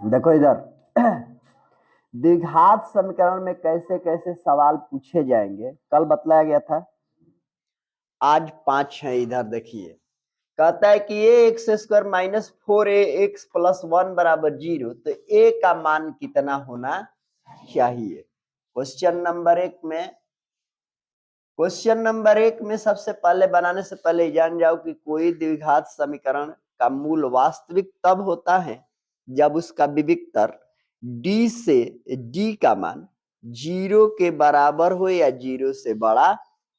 देखो इधर द्विघात समीकरण में कैसे कैसे सवाल पूछे जाएंगे कल बतलाया गया था, आज 5 है। इधर देखिए, कहता है कि a x square minus 4ax plus 1 बराबर 0, तो ए का मान कितना होना चाहिए। क्वेश्चन नंबर एक में सबसे पहले बनाने से पहले जान जाओ कि कोई द्विघात समीकरण का मूल वास्तविक तब होता है जब उसका विविक्तर d से d का मान 0 के बराबर हो या 0 से बड़ा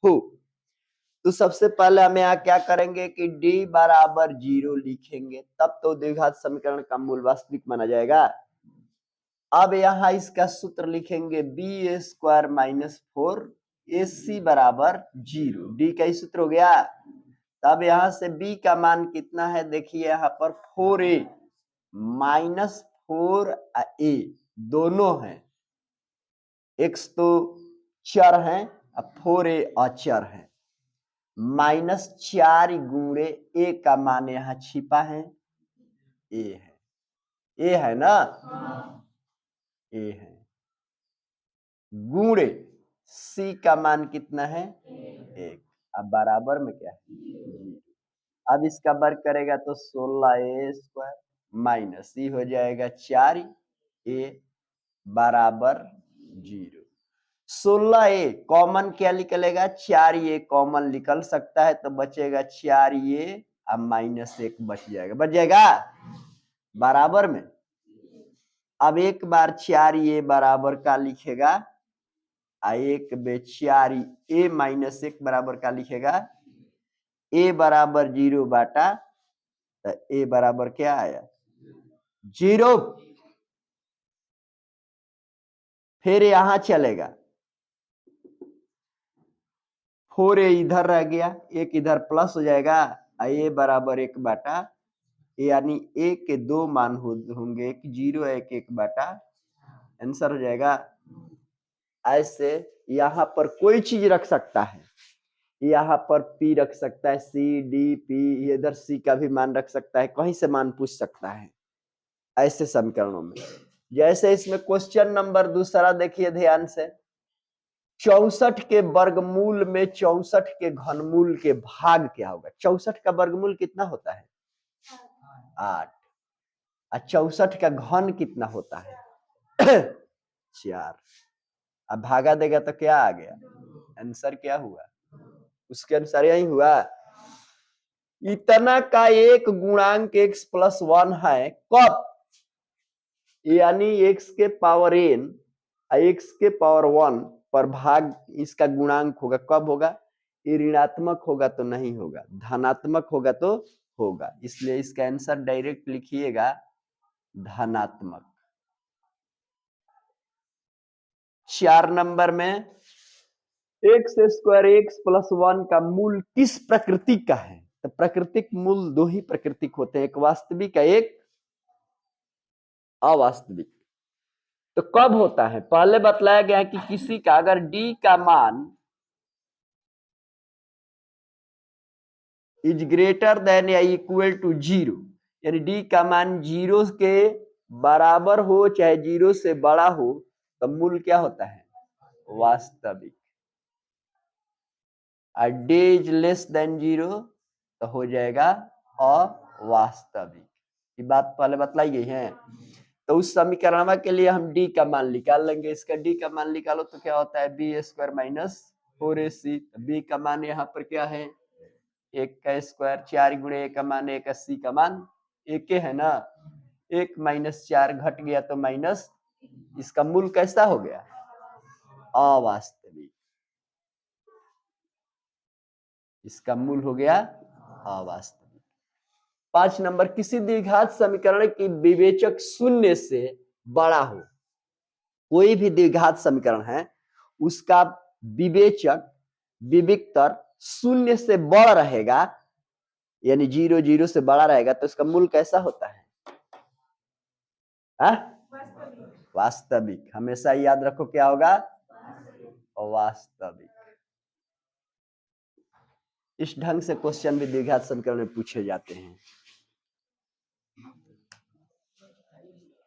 हो। तो सबसे पहले हम यहाँ क्या करेंगे कि d बराबर 0 लिखेंगे, तब तो द्विघात समीकरण का मूल वास्तविक माना जाएगा। अब यहाँ इसका सूत्र लिखेंगे बी स्क्वायर माइनस 4ac बराबर 0, डी का ही सूत्र हो गया। तब यहाँ से b का मान कितना है, देखिए यहाँ पर 4a माइनस 4a दोनों हैं, x तो चर है, अब 4a अचर है, माइनस 4 गुणे a का मान यहाँ छिपा है, a है ना, a है, गुणे c का मान कितना है 1, अब बराबर में क्या है, अब इसका वर्ग करेगा तो 16a स्क्वायर माइनस ये हो जाएगा 4a बराबर 0। 16a कॉमन क्या निकलेगा, 4a कॉमन निकल सकता है, तो बचेगा 4a अब माइनस 1 बच जाएगा बराबर में। अब एक बार 4a बराबर का लिखेगा, एक बे 4a माइनस 1 बराबर का लिखेगा, a बराबर 0 बाटा, तो a बराबर क्या आया 0। फिर यहां चलेगा 4a इधर रह गया, एक इधर प्लस हो जाएगा, a बराबर 1 बाटा, यानी a के दो मान होंगे, एक 0 है, एक 1 बाटा, आंसर हो जाएगा। ऐसे यहां पर कोई चीज रख सकता है, यहाँ पर p रख सकता है, c d p, इधर c का भी मान रख सकता है, कहीं से मान पूछ सकता है ऐसे समीकरणों में। जैसे इसमें क्वेश्चन नंबर दूसरा देखिए ध्यान से, 64 के वर्गमूल में 64 के घनमूल के भाग क्या होगा। 64 का वर्गमूल कितना होता है 8, और 64 का घन कितना होता है 4, अब भागा देगा तो क्या आ गया, आंसर क्या हुआ, उसके अनुसार यही हुआ। इतना का एक गुणांक x प्लस 1 है कब, यानी x के पावर n x के पावर 1 पर भाग इसका गुणांक होगा, कब होगा, ये ऋणात्मक होगा तो नहीं होगा, धनात्मक होगा तो होगा, इसलिए इसका आंसर डायरेक्ट लिखिएगा धनात्मक। 4 नंबर में एक्स स्क्वायर एक्स प्लस 1 का मूल किस प्रकृति का है, तो प्राकृतिक मूल दो ही प्राकृतिक होते हैं, एक वास्तविक है, एक अवास्तविक। तो कब होता है, पहले बतलाया गया है कि किसी का अगर d का मान इज ग्रेटर देन या इक्वल टू 0, यानी d का मान 0 के बराबर हो चाहे 0 से बड़ा हो, तो मूल क्या होता है वास्तविक। और d इज लेस देन 0 तो हो जाएगा अवास्तविक। ये बात पहले बतलाई गई है। तो उस समीकरण के लिए हम d का मान निकाल लेंगे, इसका d का मान निकालो तो क्या होता है B square minus 4ac, b का मान यहाँ पर क्या है 1 का स्क्वायर, 4 गुणे 1 का मान 1, c का मान 1 है ना, 1 माइनस 4 घट गया तो माइनस, इसका मूल कैसा हो गया अवास्तविक, इसका मूल हो गया अवास्तविक। 5 नंबर, किसी द्विघात समीकरण की विवेचक शून्य से बड़ा हो, कोई भी द्विघात समीकरण है उसका विवेचक विविक्तर शून्य से बड़ रहेगा, यानी 0 0 से बड़ा रहेगा, तो इसका मूल कैसा होता है वास्तविक। हमेशा याद रखो क्या होगा वास्तविक। इस ढंग से क्वेश्चन भी द्विघात समीकरण में पूछे जाते हैं।